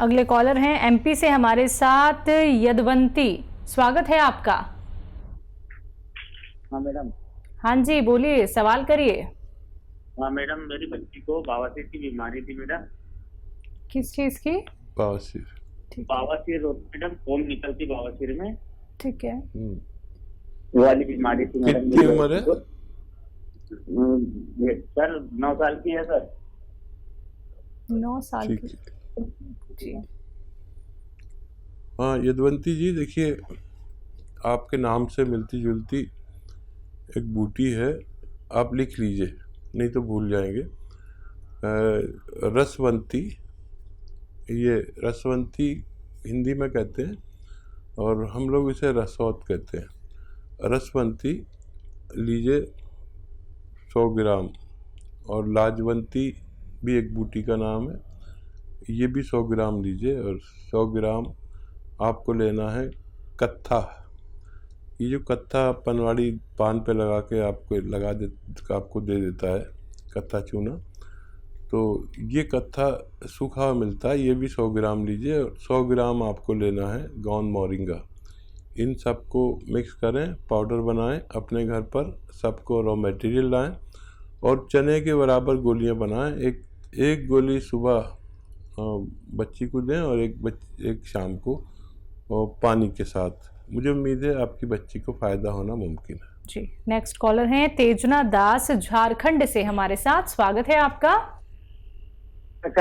अगले कॉलर हैं एमपी से हमारे साथ यदवंती, स्वागत है आपका। हाँ मैडम। हाँ जी बोलिए, सवाल करिए। हाँ मैडम, मेरी बच्ची को बवासीर की बीमारी थी मैडम। किस चीज की? बवासीर। ठीक है, बवासीर होती मैडम, फोम निकलती बवासीर में, ठीक है। वो वाली बीमारी थी मैडम। कितनी उम्र है? सर 9 साल की है सर। 9 साल ठीक की है। जी। हाँ यदवंती जी, देखिए आपके नाम से मिलती जुलती एक बूटी है, आप लिख लीजिए नहीं तो भूल जाएंगे। रसवंती, ये रसवंती हिंदी में कहते हैं और हम लोग इसे रसौत कहते हैं। रसवंती लीजिए 100 ग्राम, और लाजवंती भी एक बूटी का नाम है, ये भी 100 ग्राम लीजिए। और 100 ग्राम आपको लेना है कत्था। ये जो कत्था पनवाड़ी पान पे लगा के आपको दे देता है, कत्था चूना, तो ये कत्था सूखा हुआ मिलता है, ये भी 100 ग्राम लीजिए। और 100 ग्राम आपको लेना है गौन मोरिंगा। इन सबको मिक्स करें, पाउडर बनाएं अपने घर पर, सबको रॉ मटेरियल लाएं और चने के बराबर गोलियां बनाएं। एक गोली सुबह बच्ची को दें और एक शाम को, और पानी के साथ। मुझे उम्मीद है आपकी बच्ची को फ़ायदा होना मुमकिन है जी। नेक्स्ट कॉलर हैं तेजना दास, झारखंड से हमारे साथ, स्वागत है आपका।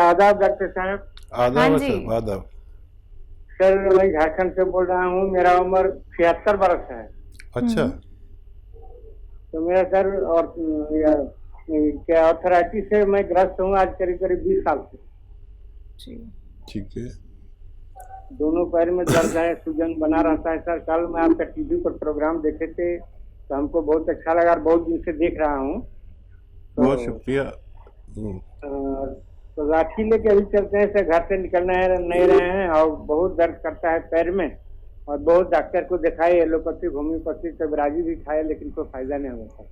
आदाब डॉक्टर साहब। आदाब हाँ है जी। सर, आदाब। सर मैं झारखंड से बोल रहा हूँ, मेरा उम्र 76 वर्ष है। अच्छा। तो मेरा सर और क्या ऑर्थराइटिस से मैं ग्रस्त हूँ आज करीब करीब 20 साल से। जी ठीक है। दोनों पैर में दर्द है, सूजन बना रहता है सर। कल मैं आपका टीवी पर प्रोग्राम देखे थे तो हमको बहुत अच्छा लगा और बहुत दिन से देख रहा हूँ। बहुत शुक्रिया। तो लाठी लेके अभी चलते हैं सर, घर से निकलना है नहीं रहे हैं और बहुत दर्द करता है पैर में, और बहुत डॉक्टर को दिखाए, एलोपैथी होम्योपैथी कबराजी भी खाए लेकिन कोई फायदा नहीं होता।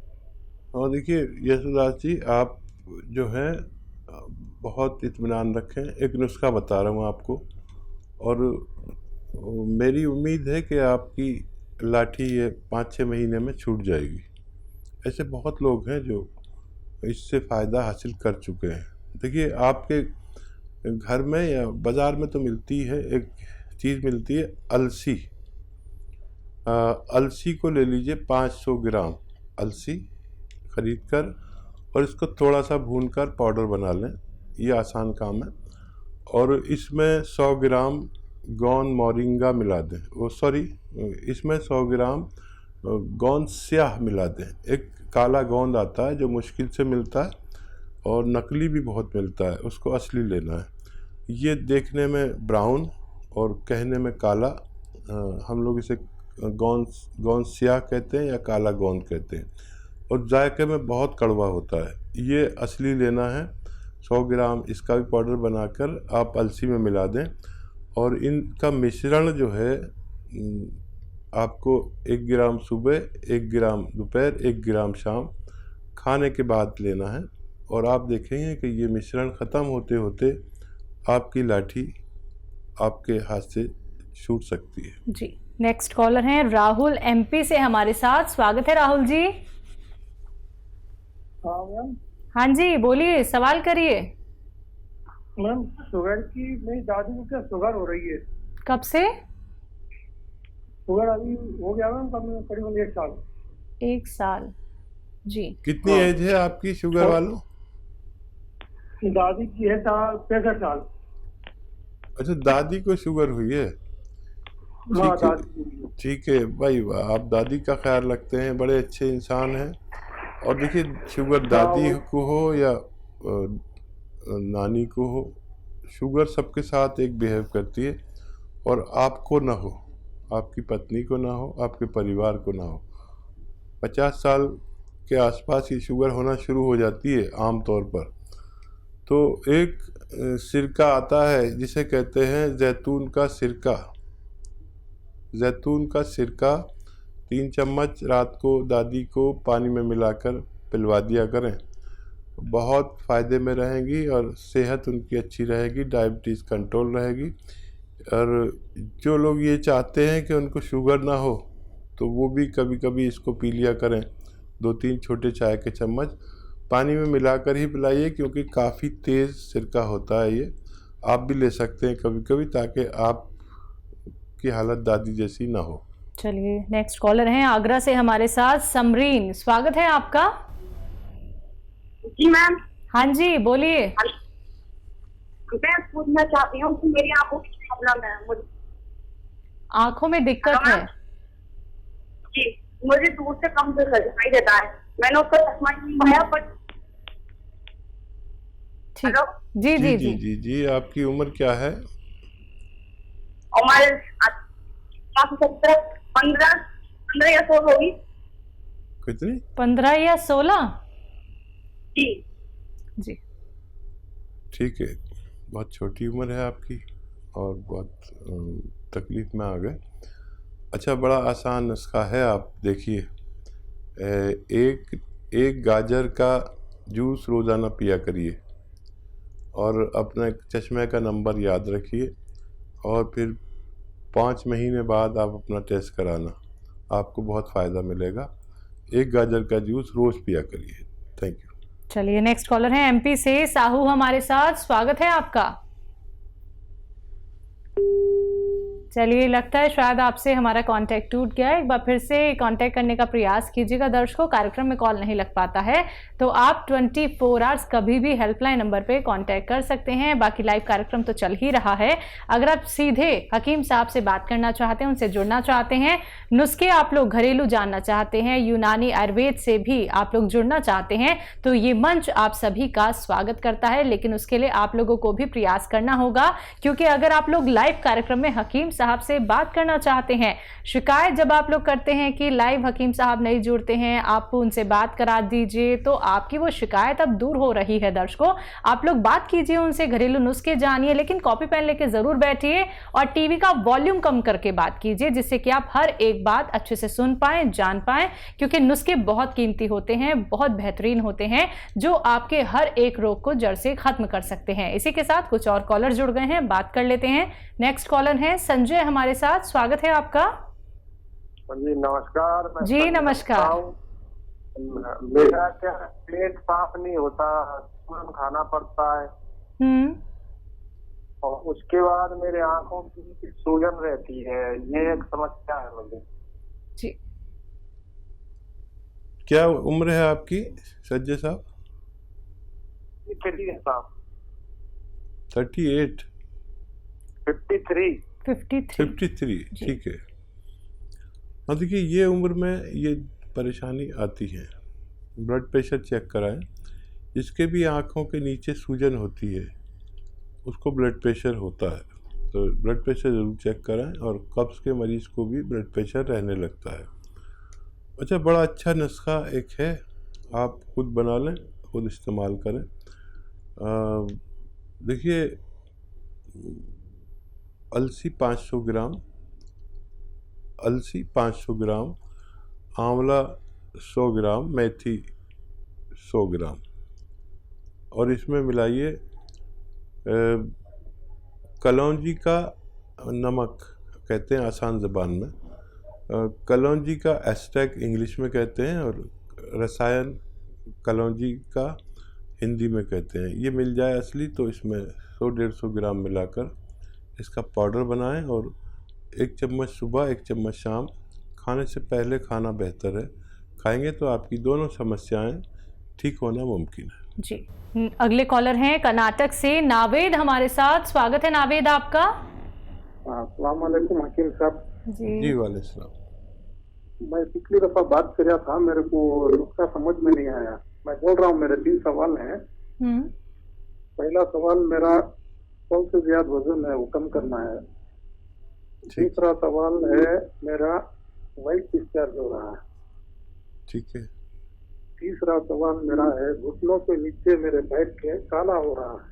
और देखिए यशोदास जी, आप जो है बहुत इत्मीनान रखें, एक नुस्खा बता रहा हूँ आपको, और मेरी उम्मीद है कि आपकी लाठी ये 5-6 महीने में छूट जाएगी। ऐसे बहुत लोग हैं जो इससे फ़ायदा हासिल कर चुके हैं। देखिए आपके घर में या बाज़ार में तो मिलती है, एक चीज़ मिलती है अलसी। अलसी को ले लीजिए 500 ग्राम अलसी ख़रीद कर, और इसको थोड़ा सा भूनकर पाउडर बना लें, ये आसान काम है। और इसमें 100 ग्राम गौन मोरिंगा मिला दें, इसमें 100 ग्राम गौन स्याह मिला दें। एक काला गोंद आता है जो मुश्किल से मिलता है और नकली भी बहुत मिलता है, उसको असली लेना है। ये देखने में ब्राउन और कहने में काला, हम लोग इसे गौन स्याह कहते हैं या काला गोंद कहते हैं, और जायके में बहुत कड़वा होता है। ये असली लेना है। 100 ग्राम इसका भी पाउडर बनाकर आप अलसी में मिला दें, और इनका मिश्रण जो है आपको 1 ग्राम सुबह, 1 ग्राम दोपहर, 1 ग्राम शाम खाने के बाद लेना है। और आप देखेंगे कि ये मिश्रण ख़त्म होते होते आपकी लाठी आपके हाथ से छूट सकती है। जी। नेक्स्ट कॉलर हैं राहुल, एमपी से हमारे साथ, स्वागत है राहुल जी। हाँ मैम। हाँ जी बोलिए, सवाल करिए। मैम शुगर की, मेरी दादी को क्या शुगर हो रही है? कब से? शुगर अभी हो गया मैम करीबन 1 साल। 1 साल जी। कितनी एज है आपकी शुगर वालों? दादी की है 65 साल। अच्छा, दादी को शुगर हुई है। हाँ ठीक है, दादी। ठीक है भाई, आप दादी का ख्याल रखते हैं, बड़े अच्छे इंसान हैं। और देखिए शुगर दादी को हो या नानी को हो, शुगर सबके साथ एक बिहेव करती है, और आपको ना हो, आपकी पत्नी को ना हो, आपके परिवार को ना हो। 50 साल के आसपास ये शुगर होना शुरू हो जाती है आम तौर पर। तो एक सिरका आता है जिसे कहते हैं जैतून का सिरका। जैतून का सिरका 3 चम्मच रात को दादी को पानी में मिलाकर पिलवा दिया करें, बहुत फ़ायदे में रहेंगी और सेहत उनकी अच्छी रहेगी, डायबिटीज़ कंट्रोल रहेगी। और जो लोग ये चाहते हैं कि उनको शुगर ना हो तो वो भी कभी कभी इसको पी लिया करें। 2-3 छोटे चाय के चम्मच पानी में मिलाकर ही पिलाइए, क्योंकि काफ़ी तेज़ सिरका होता है ये। आप भी ले सकते हैं कभी कभी, ताकि आपकी हालत दादी जैसी ना हो। चलिए नेक्स्ट कॉलर हैं आगरा से हमारे साथ समरीन, स्वागत है आपका। जी मैम। हाँ जी बोलिए। मैं पूछना चाहती हूँ कि मेरी आंखों की प्रॉब्लम है। मुझे आंखों में दिक्कत है? जी, मुझे दूर से कम दिखाई देता है। मैंने उसका चश्मा नहीं लगाया पर। ठीक। हेलो। जी जी जी जी जी। आपकी उम्र क्या है? हमारे 15 या 16 होगी। कितनी? 15 या 16? जी जी। ठीक है, बहुत छोटी उम्र है आपकी और बहुत तकलीफ में आ गए। अच्छा, बड़ा आसान नुस्खा है, आप देखिए। एक गाजर का जूस रोज़ाना पिया करिए और अपने चश्मे का नंबर याद रखिए, और फिर 5 महीने बाद आप अपना टेस्ट कराना, आपको बहुत फ़ायदा मिलेगा। एक गाजर का जूस रोज़ पिया करिए। Thank you. चलिए नेक्स्ट कॉलर है एमपी से साहू हमारे साथ, स्वागत है आपका। चलिए लगता है शायद आपसे हमारा कांटेक्ट टूट गया है। एक बार फिर से कांटेक्ट करने का प्रयास कीजिएगा। दर्शकों, कार्यक्रम में कॉल नहीं लग पाता है तो आप 24 आवर्स कभी भी हेल्पलाइन नंबर पे कांटेक्ट कर सकते हैं। बाकी लाइव कार्यक्रम तो चल ही रहा है। अगर आप सीधे हकीम साहब से बात करना चाहते हैं, उनसे जुड़ना चाहते हैं, नुस्खे आप लोग घरेलू जानना चाहते हैं, यूनानी आयुर्वेद से भी आप लोग जुड़ना चाहते हैं, तो ये मंच आप सभी का स्वागत करता है। लेकिन उसके लिए आप लोगों को भी प्रयास करना होगा, क्योंकि अगर आप लोग लाइव कार्यक्रम में हकीम साहब से बात करना चाहते हैं, शिकायत जब आप लोग करते हैं कि लाइव हकीम साहब नहीं जुड़ते हैं, आप उनसे बात करा दीजिए, तो आपकी वो शिकायत अब दूर हो रही है। दर्शकों, आप लोग बात कीजिए उनसे, घरेलू नुस्खे जानिए, लेकिन कॉपी पेन लेके जरूर बैठिए और टीवी का वॉल्यूम कम करके बात कीजिए, जिससे कि आप हर एक बात अच्छे से सुन पाएं, जान पाएं, क्योंकि नुस्खे बहुत कीमती होते हैं, बहुत बेहतरीन होते हैं, जो आपके हर एक रोग को जड़ से खत्म कर सकते हैं। इसी के साथ कुछ और कॉलर जुड़ गए हैं, बात कर लेते हैं। नेक्स्ट कॉलर है संजय हमारे साथ, स्वागत है आपका। जी नमस्कार। जी नमस्कार। मेरा क्या पेट साफ नहीं होता, तुरंत खाना पड़ता है और उसके बाद मेरे आंखों की सूजन रहती है, ये एक समस्या है मुझे। जी। क्या उम्र है आपकी संजय साहब? 38? 53। ठीक है। हाँ देखिए, ये उम्र में ये परेशानी आती है। ब्लड प्रेशर चेक कराएं। जिसके भी आँखों के नीचे सूजन होती है उसको ब्लड प्रेशर होता है, तो ब्लड प्रेशर ज़रूर चेक कराएं। और कब्ज़ के मरीज़ को भी ब्लड प्रेशर रहने लगता है। अच्छा, बड़ा अच्छा नुस्खा एक है, आप खुद बना लें, खुद इस्तेमाल करें। देखिए, अलसी 500 ग्राम, आंवला 100 ग्राम, मेथी 100 ग्राम, और इसमें मिलाइए कलौंजी का नमक, कहते हैं आसान ज़बान में, कलौंजी का एस्टेक इंग्लिश में कहते हैं, और रसायन कलौंजी का हिंदी में कहते हैं। ये मिल जाए असली तो इसमें 100-150 ग्राम मिलाकर इसका पाउडर बनाएं, और 1 चम्मच सुबह 1 चम्मच शाम, खाने से पहले खाना बेहतर है। खाएंगे तो आपकी दोनों समस्याएं ठीक होना मुमकिन है। जी। अगले कॉलर हैं कर्नाटक से नावेद हमारे साथ, स्वागत है नावेद आपका। अस्सलाम वालेकुम हकीम साहब। जी वालेकुम सलाम। मैं पिछली दफा बात कर रहा था, मेरे को नुस्खा समझ में नहीं आया। मैं बोल रहा हूँ, मेरे 3 सवाल हैं। पहला सवाल मेरा 100 से ज्यादा वजन है, वो कम करना है। तीसरा सवाल है मेरा वाइट डिस्चार्ज हो रहा है। ठीक है। तीसरा सवाल मेरा है घुटनों के नीचे मेरे बैठ के काला हो रहा है।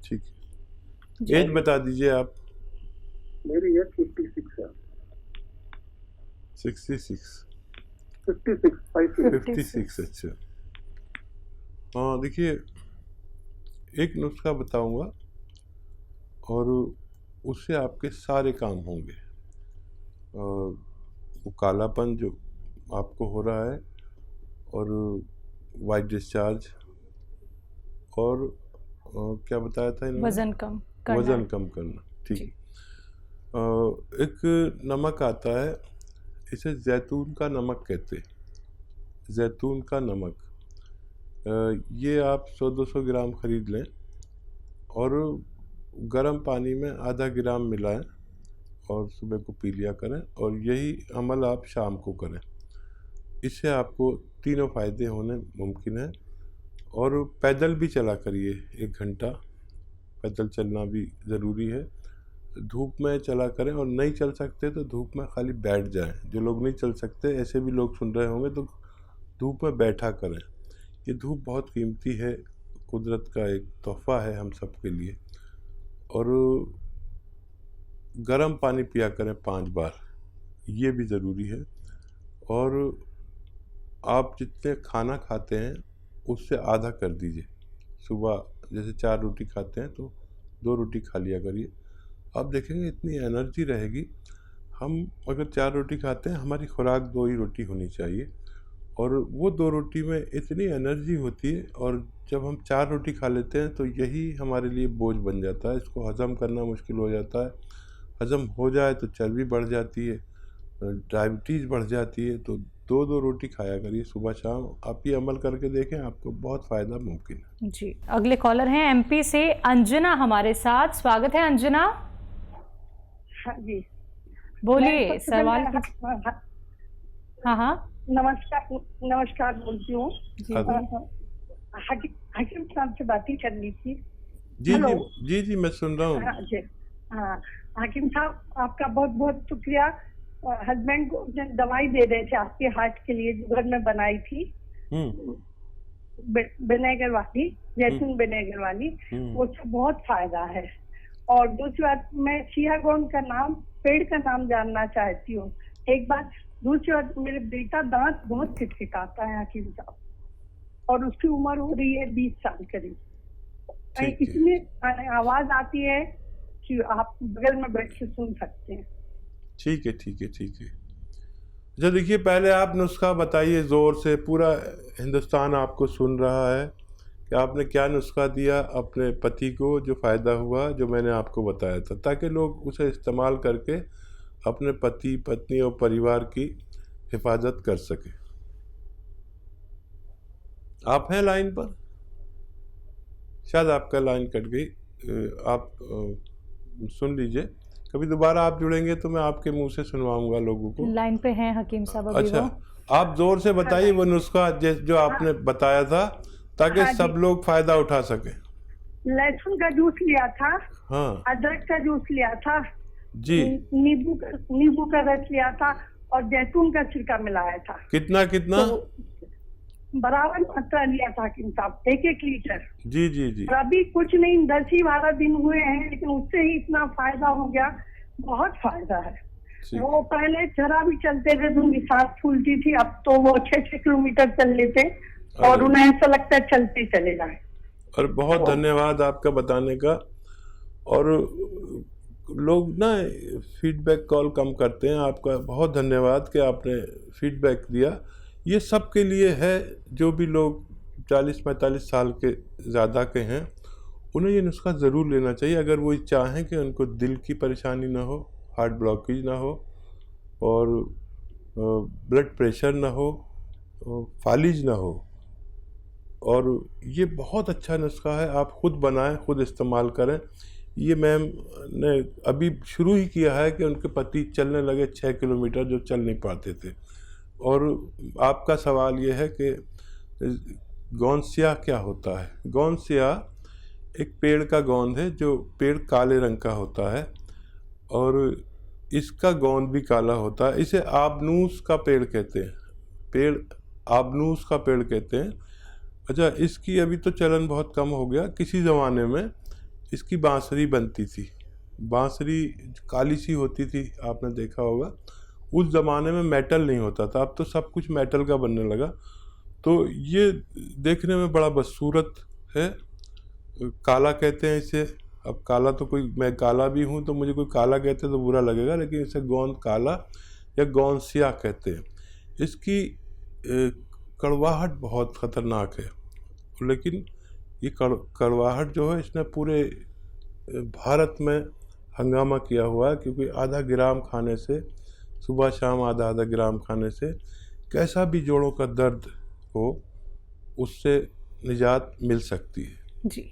ठीक है। एज बता दीजिए आप। मेरी एज 56 है। 66? 56। 56, अच्छा। हाँ देखिए, एक नुस्खा बताऊंगा और उससे आपके सारे काम होंगे। वो कालापन जो आपको हो रहा है और वाइट डिस्चार्ज और क्या बताया था इन्होंने? वज़न कम करना। ठीक। एक नमक आता है, इसे जैतून का नमक कहते हैं, जैतून का नमक। ये आप 100-200 ग्राम ख़रीद लें और गर्म पानी में आधा ग्राम मिलाएं और सुबह को पी लिया करें, और यही अमल आप शाम को करें। इससे आपको तीनों फ़ायदे होने मुमकिन है। और पैदल भी चला करिए, 1 घंटा पैदल चलना भी ज़रूरी है। धूप में चला करें, और नहीं चल सकते तो धूप में खाली बैठ जाएं। जो लोग नहीं चल सकते, ऐसे भी लोग सुन रहे होंगे, तो धूप में बैठा करें। ये धूप बहुत कीमती है, कुदरत का एक तोहफ़ा है हम सब के लिए। और गर्म पानी पिया करें 5 बार, ये भी ज़रूरी है। और आप जितने खाना खाते हैं उससे आधा कर दीजिए। सुबह जैसे 4 रोटी खाते हैं तो 2 रोटी खा लिया करिए। आप देखेंगे इतनी एनर्जी रहेगी। हम अगर 4 रोटी खाते हैं, हमारी खुराक 2 ही रोटी होनी चाहिए, और वो 2 रोटी में इतनी एनर्जी होती है। और जब हम 4 रोटी खा लेते हैं तो यही हमारे लिए बोझ बन जाता है, इसको हज़म करना मुश्किल हो जाता है। हज़म हो जाए तो चर्बी बढ़ जाती है, डायबिटीज़ बढ़ जाती है। तो 2-2 रोटी खाया करिए सुबह शाम। आप ये अमल करके देखें, आपको बहुत फ़ायदा मुमकिन है। जी, अगले कॉलर हैं एमपी से अंजना हमारे साथ। स्वागत है अंजना। हाँ जी, बोलिए सवाल। हाँ, नमस्कार बोलती हूँ। हकीम साहब से बात ही करनी थी। जी, मैं सुन रहा हूँ। हाँ, हकीम साहब आपका बहुत बहुत शुक्रिया। हस्बैंड को दवाई दे रहे थे आपके हार्ट के लिए, जो घर में बनाई थी, विनेगर वाली, जैतून विनेगर वाली, उससे बहुत फायदा है। और दूसरी बात, मैं सियागोन का नाम, पेड़ का नाम जानना चाहती हूँ एक बात। दूसरी बात, मेरे बेटा दांत बहुत खिटखिटाता है हकीम साहब, और उसकी उम्र हो रही है 20 साल करीब। इतनी आवाज आती है कि आप बगल में बैठ के सुन सकते हैं। ठीक है। अच्छा देखिए, पहले आप नुस्खा बताइए ज़ोर से, पूरा हिंदुस्तान आपको सुन रहा है कि आपने क्या नुस्खा दिया अपने पति को, जो फ़ायदा हुआ, जो मैंने आपको बताया था, ताकि लोग उसे इस्तेमाल करके अपने पति, पत्नी और परिवार की हिफाजत कर सके। आप हैं लाइन पर? शायद आपका लाइन कट गई। आप सुन लीजिए, कभी दोबारा आप जुड़ेंगे तो मैं आपके मुंह से सुनवाऊंगा लोगों को। लाइन पे हैं हकीम साहब अभी। अच्छा, आप जोर से बताइए वो नुस्खा जो आपने बताया था, ताकि सब लोग फायदा उठा सके। लहसुन का जूस लिया था, हाँ, अदरक का जूस लिया था जी, नींबू का रस लिया था, और जैतून का छिलका मिलाया था। कितना तो बराबर मात्रा लिया था हकीम साहब, 1-1 लीटर। जी। अभी कुछ नहीं, 10 ही 12 दिन हुए हैं, लेकिन उससे ही इतना फायदा हो गया, बहुत फायदा है। वो पहले जरा भी चलते थे तो उनकी सांस फूलती थी, अब तो वो 6-6 किलोमीटर चल लेते, और उन्हें ऐसा लगता है चलते चले जाए। और बहुत धन्यवाद आपका बताने का। और लोग ना फीडबैक कॉल कम करते हैं, आपका बहुत धन्यवाद कि आपने फीडबैक दिया। ये सब के लिए है, जो भी लोग 40-45 साल के ज़्यादा के हैं, उन्हें ये नुस्खा ज़रूर लेना चाहिए, अगर वो चाहें कि उनको दिल की परेशानी ना हो, हार्ट ब्लॉकेज ना हो, और ब्लड प्रेशर ना हो, फालिज ना हो। और ये बहुत अच्छा नुस्खा है, आप ख़ुद बनाएं, ख़ुद इस्तेमाल करें। ये मैम ने अभी शुरू ही किया है कि उनके पति चलने लगे 6 किलोमीटर, जो चल नहीं पाते थे। और आपका सवाल ये है कि गोंसिया क्या होता है। गोंसिया एक पेड़ का गोंद है, जो पेड़ काले रंग का होता है, और इसका गोंद भी काला होता है। इसे आबनूस का पेड़ कहते हैं, आबनूस का पेड़ कहते हैं। अच्छा, इसकी अभी तो चलन बहुत कम हो गया। किसी ज़माने में इसकी बांसुरी बनती थी, बांसुरी काली सी होती थी, आपने देखा होगा। उस ज़माने में मेटल नहीं होता था, अब तो सब कुछ मेटल का बनने लगा। तो ये देखने में बड़ा बदसूरत है। काला कहते हैं इसे। अब काला तो कोई, मैं काला भी हूँ तो मुझे कोई काला कहते तो बुरा लगेगा, लेकिन इसे गोंद काला या गोंद स्याह कहते हैं। इसकी कड़वाहट बहुत ख़तरनाक है, लेकिन ये कड़वाहट जो है इसने पूरे भारत में हंगामा किया हुआ है, क्योंकि आधा ग्राम खाने से, सुबह शाम आधा आधा ग्राम खाने से कैसा भी जोड़ों का दर्द हो उससे निजात मिल सकती है। जी।